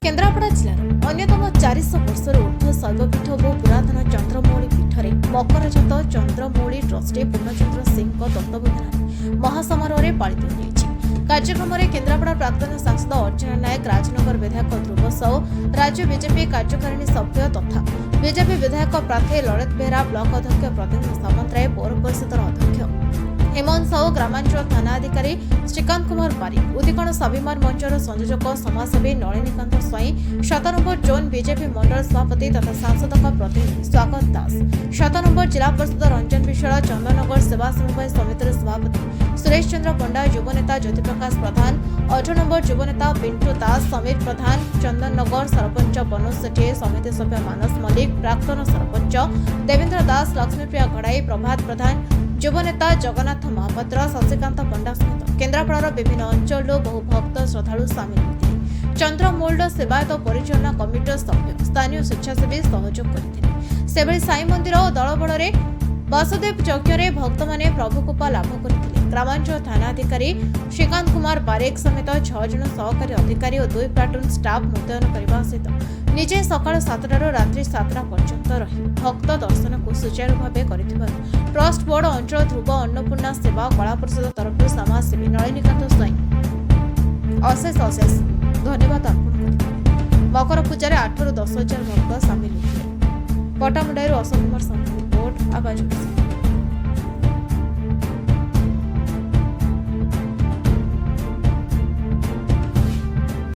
केन्द्रापड़ा जिलार अन्यतम 400 वर्षर ऊर्ध्व शैवपीठ और पुरातन चंद्रमौली पीठरे मकरजात चंद्रमौली ट्रस्टी पूर्णचंद्र सिंह तत्वावधान महासमारोह पालित हो कार्यक्रम में केन्द्रापड़ा प्राक्तन सांसद अर्चना नायक, राजनगर विधायक ध्रुव साहू, राज्य बीजेपी कार्यकारिणी सभ्य तथा बीजेपी विधायक प्रार्थी ललित बेहरा, ब्लॉक अध्यक्ष प्रद्युम्न सामंतराय, पौर परिषद अध्यक्ष हेमंत साहू, ग्रामांचल थाना अधिकारी श्रीकांत कुमार पारिक, उदिकण स्वाभिमान मंचर संयोजक समाजसेवी नलिनीकांत स्वाई, 7 नंबर जोन बीजेपी मंडल सभापति तथा सांसद प्रतिनिधि स्वागत दास, 7 नंबर जिला परिषद रंजन विश्वाल, चंदननगर सेवा समन्वय समितिर सभापति सुरेश चंद्र पंडा, युवनेता ज्योतिप्रकाश प्रधान, 8 नंबर युवनेता पिंटू दास, समीर प्रधान, चंदननगर सरपंच बनोज सेठी, समिति सभ्य मानस मल्लिक, प्राक्तन सरपंच देवेंद्र दास, लक्ष्मीप्रिया घड़ाई, प्रभात प्रधान, युवनेता जगन्नाथ महापात्र, शशिकांत पंडा सहित केन्द्रापड़ार विभिन्न अंचल बहु भक्त श्रद्धालु सामिल होते। चंद्रमौली सेवायत परिचालना कमिटर सभ्य स्थानीय स्वेच्छासेवी सहयोग करते। सेभଳି साई मंदिर और दलबल वासुदेव यज्ञ भक्त मैंने प्रभु कृपा लाभ करते। ग्रामांचल थाना अधिकारी श्रीकांत कुमार पारेख समेत 6 जन सहकारी अधिकारी और 2 प्लाटून स्टाफ मुतयन करने सहित निजे सकाळ 7टाରୁ रात्रि 7ଟା पर्यंत रही भक्त दर्शन को सुचारू भाव ट्रस्ट बोर्ड अंचल ध्रुव अन्नपूर्णा सेवा कला परिषद तरफ समाजसेवी नलिनीकांत स्वाई अशेष धन्यवाद अर्पण करते। मकर पूजा 8 ରୁ 10 हजार भक्त सामिल होते। पटामुंडाई अशोक कुमार रिपोर्ट आवाज।